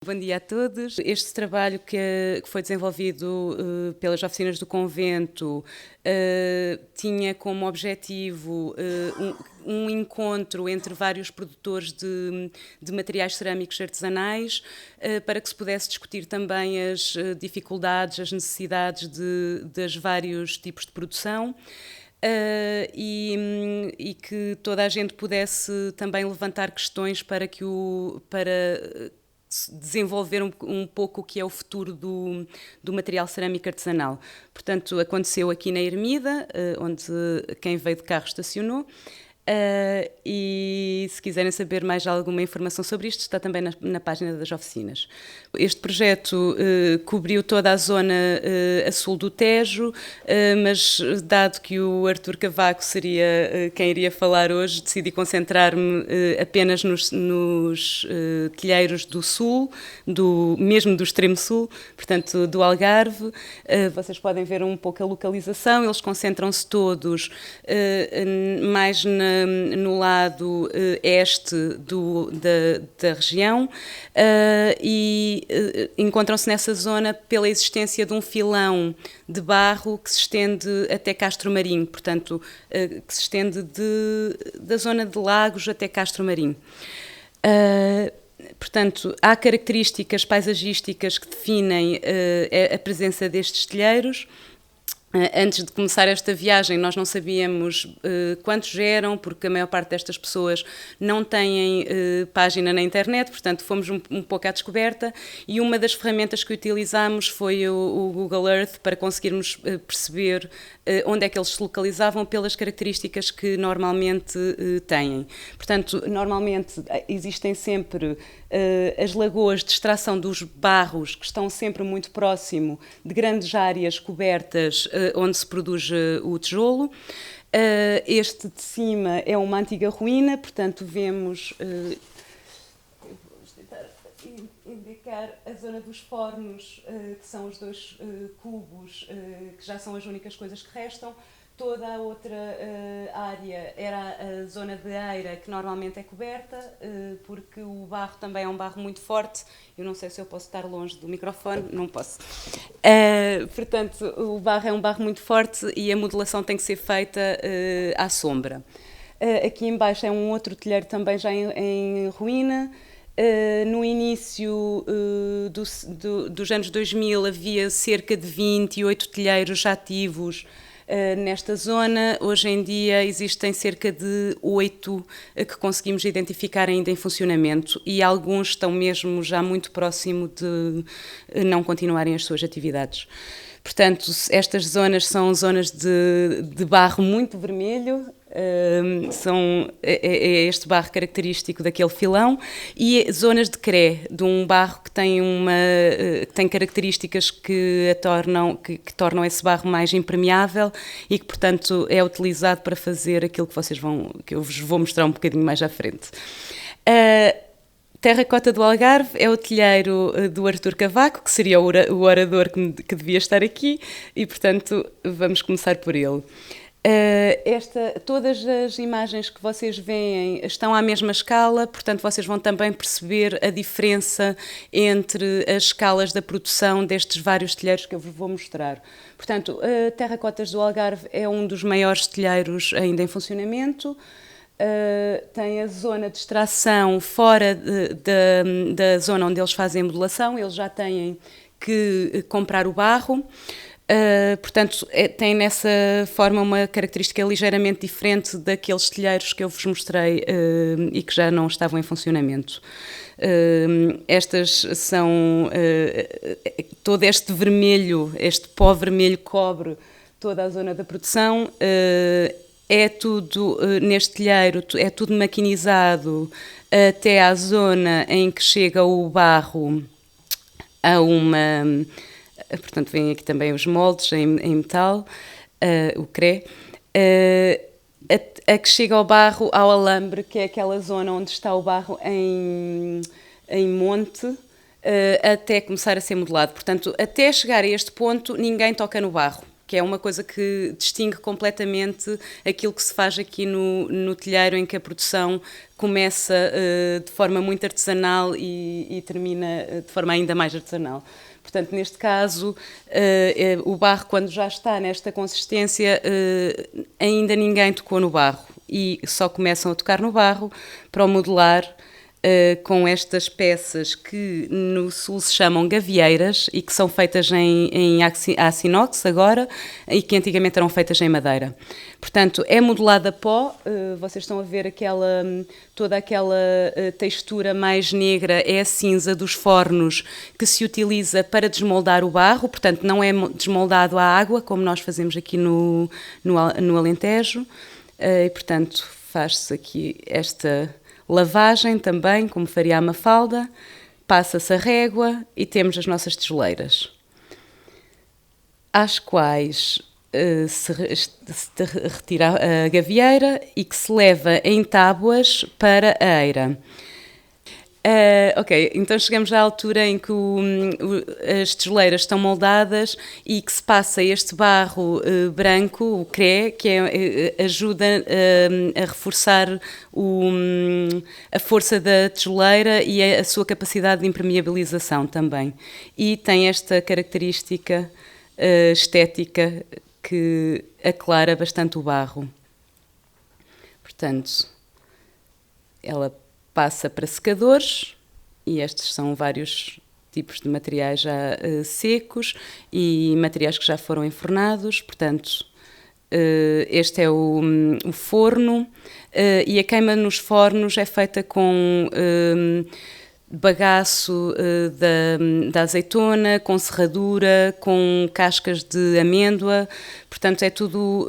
Bom dia a todos. Este trabalho que foi desenvolvido pelas oficinas do convento tinha como objetivo um encontro entre vários produtores de materiais cerâmicos artesanais para que se pudesse discutir também as dificuldades, as necessidades dos vários tipos de produção. E que toda a gente pudesse também levantar questões para desenvolver um pouco o que é o futuro do material cerâmico artesanal. Portanto, aconteceu aqui na Ermida, onde quem veio de carro estacionou. E se quiserem saber mais alguma informação sobre isto, está também na página das oficinas. Este projeto cobriu toda a zona a sul do Tejo, mas dado que o Artur Cavaco seria quem iria falar hoje, decidi concentrar-me apenas nos telheiros do sul, mesmo do extremo sul, portanto do Algarve. Vocês podem ver um pouco a localização, eles concentram-se todos mais no lado este da região e encontram-se nessa zona pela existência de um filão de barro que se estende até Castro Marim, portanto, que se estende da zona de Lagos até Castro Marim. Portanto, há características paisagísticas que definem a presença destes telheiros. Antes de começar esta viagem, nós não sabíamos quantos eram, porque a maior parte destas pessoas não têm página na internet, portanto fomos um pouco à descoberta, e uma das ferramentas que utilizámos foi o Google Earth para conseguirmos perceber onde é que eles se localizavam pelas características que normalmente têm. Portanto, normalmente existem sempre as lagoas de extração dos barros, que estão sempre muito próximo de grandes áreas cobertas onde se produz o tijolo. Este de cima é uma antiga ruína, portanto vemos, vamos tentar indicar a zona dos fornos, que são os dois cubos, que já são as únicas coisas que restam. Toda a outra área era a zona de eira, que normalmente é coberta, porque o barro também é um barro muito forte. Eu não sei se eu posso estar longe do microfone, não posso. Portanto, o barro é um barro muito forte e a modelação tem que ser feita à sombra. Aqui embaixo é um outro telheiro também já em ruína. No início dos anos 2000 havia cerca de 28 telheiros ativos nesta zona. Hoje em dia existem cerca de 8 que conseguimos identificar ainda em funcionamento, e alguns estão mesmo já muito próximo de não continuarem as suas atividades. Portanto, estas zonas são zonas de barro muito vermelho, é este barro característico daquele filão, e zonas de cré, de um barro que tem características que tornam esse barro mais impermeável e que, portanto, é utilizado para fazer aquilo que eu vos vou mostrar um bocadinho mais à frente. Terracota do Algarve é o telheiro do Artur Cavaco, que seria o orador que devia estar aqui, e, portanto, vamos começar por ele. Todas as imagens que vocês veem estão à mesma escala, portanto vocês vão também perceber a diferença entre as escalas da produção destes vários telheiros que eu vos vou mostrar. Portanto, Terracotas do Algarve é um dos maiores telheiros ainda em funcionamento. Tem a zona de extração fora da zona onde eles fazem a modelação, eles já têm que comprar o barro. Portanto, tem nessa forma uma característica ligeiramente diferente daqueles telheiros que eu vos mostrei e que já não estavam em funcionamento. Estas são todo este vermelho, este pó vermelho cobre toda a zona da produção. É tudo, neste telheiro, é tudo maquinizado até à zona em que chega o barro a uma... Portanto, vêm aqui também os moldes em metal, o cré, a que chega ao barro, ao alambre, que é aquela zona onde está o barro em monte, até começar a ser modelado. Portanto, até chegar a este ponto, ninguém toca no barro. que é uma coisa que distingue completamente aquilo que se faz aqui no telheiro, em que a produção começa de forma muito artesanal e termina de forma ainda mais artesanal. Portanto, neste caso, o barro, quando já está nesta consistência, ainda ninguém tocou no barro e só começam a tocar no barro para o modelar com estas peças que no sul se chamam gavieiras e que são feitas em aço inox agora e que antigamente eram feitas em madeira. Portanto, é modelada a pó, vocês estão a ver toda aquela textura mais negra, é a cinza dos fornos que se utiliza para desmoldar o barro, portanto não é desmoldado à água, como nós fazemos aqui no Alentejo, e portanto faz-se aqui esta lavagem também, como faria a Mafalda, passa-se a régua e temos as nossas tijoleiras, às quais se retira a gavieira e que se leva em tábuas para a eira. Ok, então chegamos à altura em que as tijoleiras estão moldadas e que se passa este barro branco, o cré, que ajuda a reforçar a força da tijoleira e a sua capacidade de impermeabilização também. E tem esta característica estética que aclara bastante o barro. Portanto, ela passa para secadores, e estes são vários tipos de materiais já secos e materiais que já foram enfornados. Portanto, este é o forno, e a queima nos fornos é feita com bagaço da azeitona, com serradura, com cascas de amêndoa. Portanto, é tudo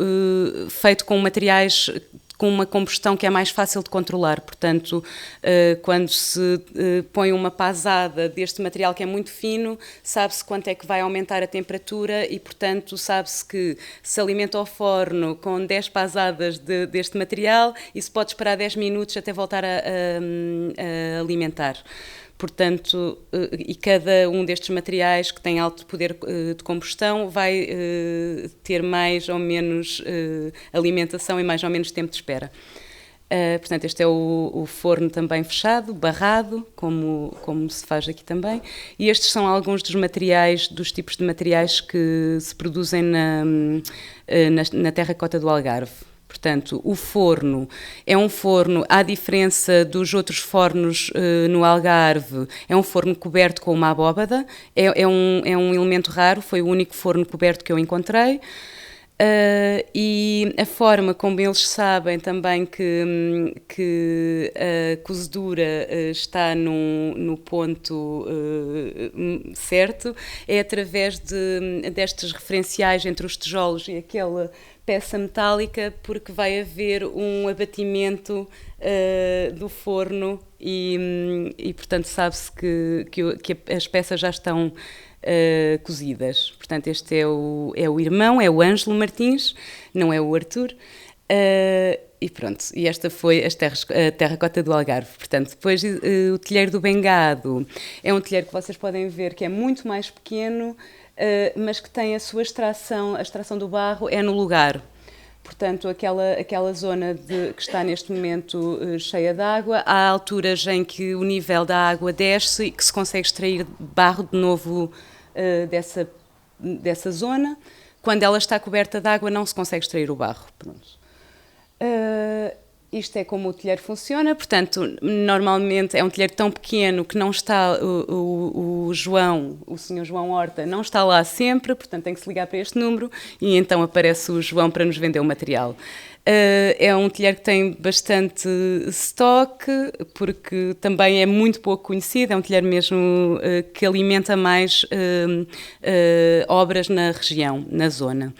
feito com materiais com uma combustão que é mais fácil de controlar. Portanto, quando se põe uma pasada deste material que é muito fino, sabe-se quanto é que vai aumentar a temperatura e, portanto, sabe-se que se alimenta ao forno com 10 pasadas deste material e se pode esperar 10 minutos até voltar a alimentar. Portanto, e cada um destes materiais que tem alto poder de combustão vai ter mais ou menos alimentação e mais ou menos tempo de espera. Portanto, este é o forno também fechado, barrado, como se faz aqui também. E estes são alguns dos materiais, dos tipos de materiais que se produzem na terracota do Algarve. Portanto, o forno é um forno, à diferença dos outros fornos no Algarve, é um forno coberto com uma abóbada, é um elemento raro, foi o único forno coberto que eu encontrei. E a forma como eles sabem também que a cozedura está no ponto certo é através destes referenciais entre os tijolos e aquela peça metálica, porque vai haver um abatimento do forno e portanto sabe-se que as peças já estão cozidas. Portanto, este é o irmão, é o Ângelo Martins, não é o Arthur. E pronto, e esta foi a terracota do Algarve. Portanto, depois o telheiro do Bengado é um telheiro que vocês podem ver que é muito mais pequeno, mas que tem a sua extração, a extração do barro é no lugar. Portanto, aquela zona que está neste momento cheia de água, há alturas em que o nível da água desce e que se consegue extrair barro de novo dessa zona. Quando ela está coberta de água, não se consegue extrair o barro. Pronto. Isto é como o telheiro funciona. Portanto, normalmente é um telheiro tão pequeno que não está o senhor João Horta, não está lá sempre, portanto tem que se ligar para este número e então aparece o João para nos vender o material. É um telheiro que tem bastante estoque, porque também é muito pouco conhecido, é um telheiro mesmo que alimenta mais obras na região, na zona.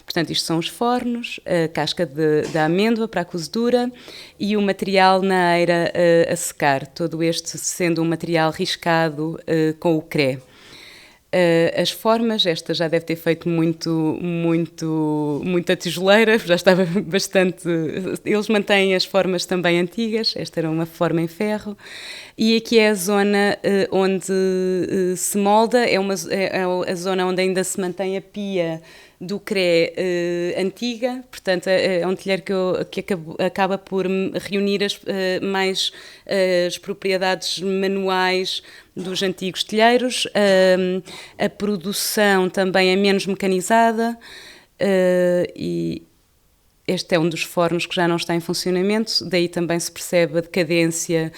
Portanto, isto são os fornos, a casca da amêndoa para a cozedura e o material na eira a secar, todo este sendo um material riscado com o cré. As formas, esta já deve ter feito muita tijoleira, já estava bastante... Eles mantêm as formas também antigas, esta era uma forma em ferro, E aqui é a zona onde se molda, é a zona onde ainda se mantém a pia do CRE antiga, portanto é um telheiro que acaba por reunir mais as propriedades manuais dos antigos telheiros. A produção também é menos mecanizada e este é um dos fornos que já não está em funcionamento, daí também se percebe a decadência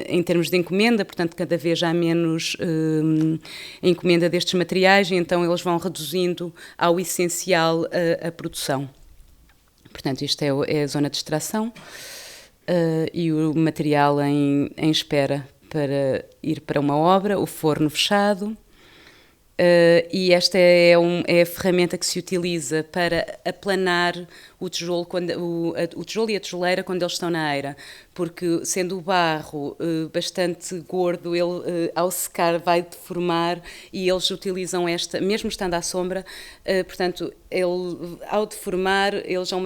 em termos de encomenda, portanto cada vez há menos encomenda destes materiais e então eles vão reduzindo ao essencial a produção. Portanto, isto é a zona de extração e o material em espera para ir para uma obra, o forno fechado. E esta é a ferramenta que se utiliza para aplanar o tijolo, o tijolo e a tijoleira quando eles estão na eira, porque sendo o barro bastante gordo, ele ao secar vai deformar e eles utilizam esta, mesmo estando à sombra, portanto, ele, ao deformar, eles a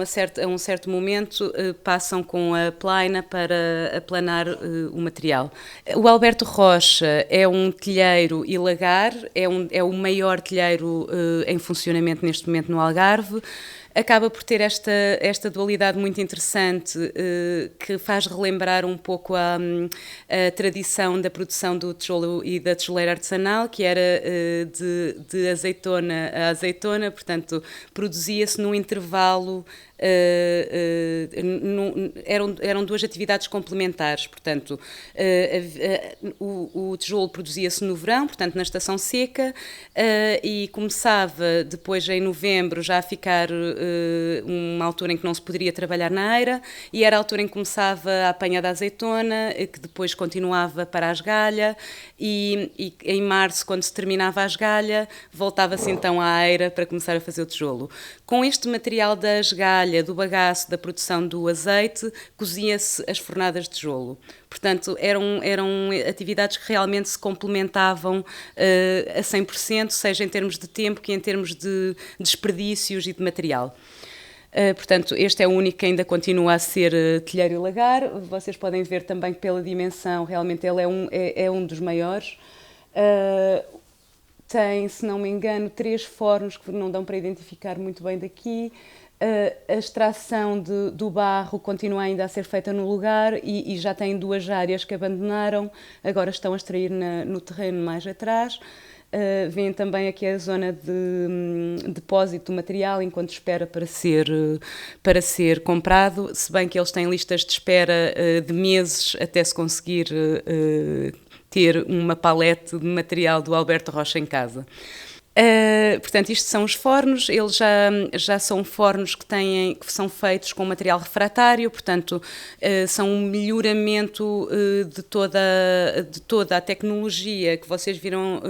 um certo momento passam com a plaina para aplanar o material. O Alberto Rocha é um telheiro e lagar, é o maior telheiro em funcionamento neste momento no Algarve. Acaba por ter esta dualidade muito interessante que faz relembrar um pouco a tradição da produção do tijolo e da tijoleira artesanal, que era de azeitona a azeitona, portanto, produzia-se num intervalo. Eram duas atividades complementares, portanto, o tijolo produzia-se no verão, portanto, na estação seca, e começava depois em novembro já a ficar uma altura em que não se poderia trabalhar na eira, e era a altura em que começava a apanha da azeitona, que depois continuava para a esgalha, e em março, quando se terminava a esgalha, voltava-se então à eira para começar a fazer o tijolo. Com este material da esgalha, do bagaço, da produção do azeite, cozia-se as fornadas de tijolo. Portanto, eram atividades que realmente se complementavam a 100%, seja em termos de tempo que em termos de desperdícios e de material. Portanto, este é o único que ainda continua a ser telheiro e lagar. Vocês podem ver também que pela dimensão, realmente ele é um dos maiores. Tem, se não me engano, 3 fornos que não dão para identificar muito bem daqui. A extração do barro continua ainda a ser feita no lugar e já tem 2 áreas que abandonaram, agora estão a extrair no terreno mais atrás. Vêm também aqui a zona de depósito do material enquanto espera para ser comprado, se bem que eles têm listas de espera de meses até se conseguir ter uma palete de material do Alberto Rocha em casa. Portanto, isto são os fornos, eles já são fornos que são feitos com material refratário, portanto, são um melhoramento de toda a tecnologia que vocês viram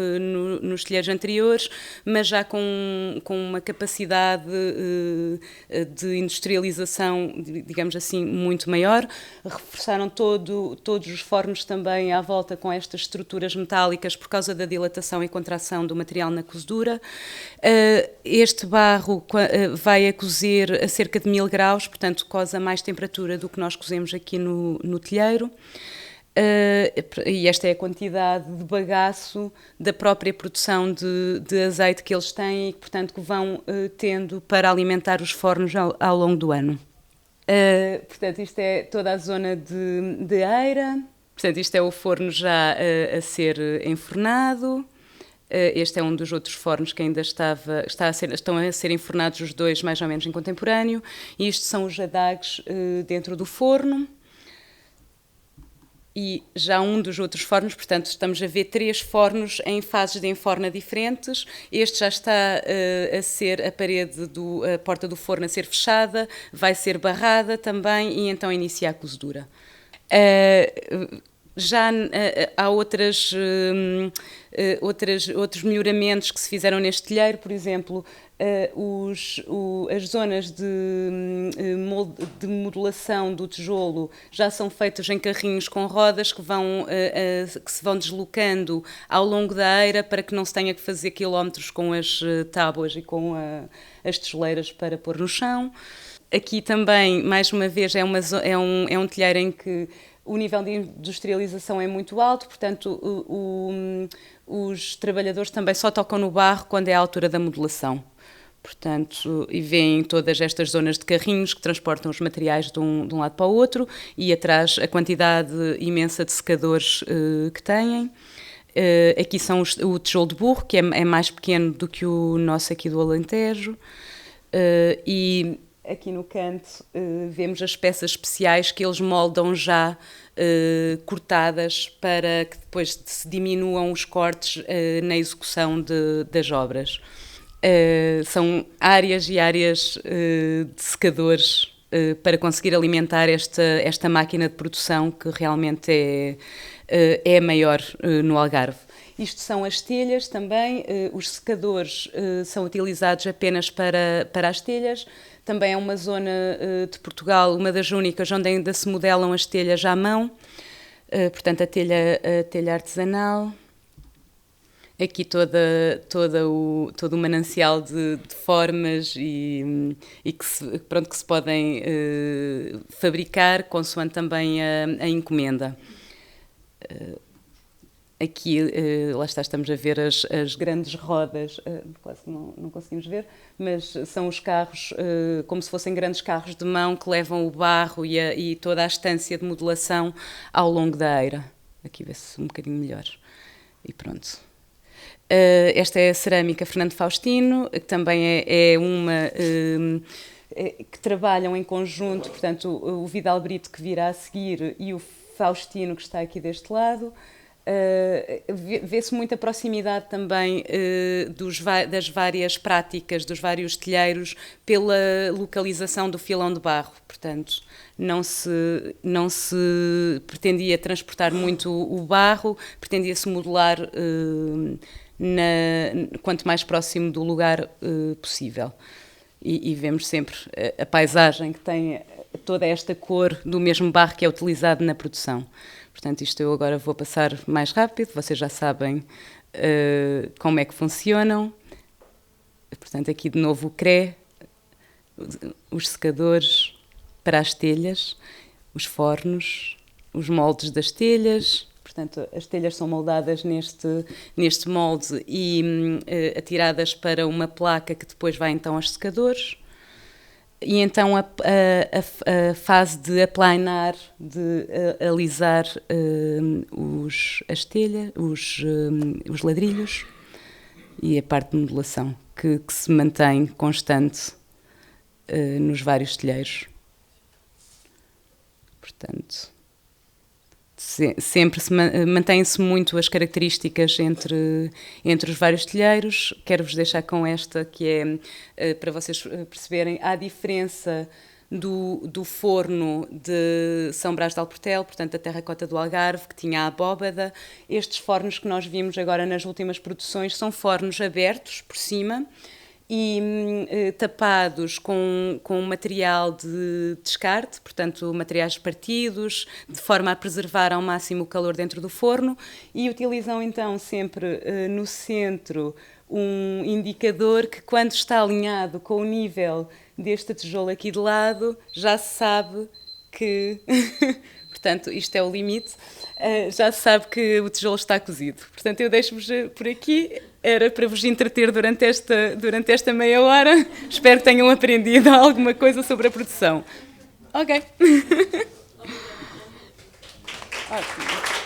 nos telheiros anteriores, mas já com uma capacidade de industrialização, digamos assim, muito maior. Reforçaram todos os fornos também à volta com estas estruturas metálicas por causa da dilatação e contração do material na cozedura. Este barro vai a cozer a cerca de 1000 graus, portanto coze a mais temperatura do que nós cozemos aqui no telheiro. E esta é a quantidade de bagaço da própria produção de azeite que eles têm e que, portanto, que vão tendo para alimentar os fornos ao longo do ano. Portanto, isto é toda a zona de eira. Portanto, isto é o forno já a ser enfornado. Este é um dos outros fornos que ainda estão a ser enfornados os 2 mais ou menos em contemporâneo. E isto são os adagues dentro do forno. E já um dos outros fornos, portanto, estamos a ver 3 fornos em fases de enforna diferentes. Este já está a ser a porta do forno a ser fechada, vai ser barrada também e então inicia a cozedura. Já há outros melhoramentos que se fizeram neste telheiro, por exemplo, as zonas de modulação do tijolo já são feitas em carrinhos com rodas que se vão deslocando ao longo da eira para que não se tenha que fazer quilómetros com as tábuas e com as tijoleiras para pôr no chão. Aqui também, mais uma vez, é um telheiro em que o nível de industrialização é muito alto, portanto os trabalhadores também só tocam no barro quando é a altura da modelação. Portanto, e vêem todas estas zonas de carrinhos que transportam os materiais de um lado para o outro, e atrás a quantidade imensa de secadores que têm. Aqui são o tijolo de burro, que é mais pequeno do que o nosso aqui do Alentejo. E aqui no canto vemos as peças especiais que eles moldam já cortadas para que depois se diminuam os cortes na execução das obras. São áreas e áreas de secadores para conseguir alimentar esta máquina de produção que realmente é a maior no Algarve. Isto são as telhas também, os secadores são utilizados apenas para as telhas. Também é uma zona de Portugal, uma das únicas, onde ainda se modelam as telhas à mão, portanto a telha artesanal. Aqui todo o manancial de formas e que se podem fabricar consoante também a encomenda. Aqui, lá estamos a ver as grandes rodas, quase não conseguimos ver, mas são os carros, como se fossem grandes carros de mão que levam o barro e toda a estância de modelação ao longo da eira. Aqui vê-se um bocadinho melhor. E pronto. Esta é a cerâmica Fernando Faustino, que também é uma que trabalham em conjunto, portanto o Vidal Brito que virá a seguir e o Faustino que está aqui deste lado. Vê-se muita proximidade também das várias práticas, dos vários telheiros, pela localização do filão de barro. Portanto, não se pretendia transportar muito o barro, pretendia-se modelar quanto mais próximo do lugar possível. E vemos sempre a paisagem que tem toda esta cor do mesmo barro que é utilizado na produção. Portanto, isto eu agora vou passar mais rápido, vocês já sabem como é que funcionam. Portanto, aqui de novo o CRE, os secadores para as telhas, os fornos, os moldes das telhas. Portanto, as telhas são moldadas neste molde e atiradas para uma placa que depois vai então aos secadores. E então a fase de aplainar, de alisar as telhas, os ladrilhos, e a parte de modelação que se mantém constante nos vários telheiros. Portanto, sempre mantém-se muito as características entre os vários telheiros. Quero-vos deixar com esta, que é, para vocês perceberem, a diferença do forno de São Brás de Alportel, portanto da terracota do Algarve, que tinha a abóbada. Estes fornos que nós vimos agora nas últimas produções são fornos abertos por cima e tapados com material de descarte, portanto materiais partidos, de forma a preservar ao máximo o calor dentro do forno, e utilizam então sempre no centro um indicador que, quando está alinhado com o nível deste tijolo aqui de lado, já se sabe que portanto isto é o limite, já se sabe que o tijolo está cozido. Portanto, eu deixo-vos por aqui. Era para vos entreter durante esta meia hora. Espero que tenham aprendido alguma coisa sobre a produção. Ok. Ótimo.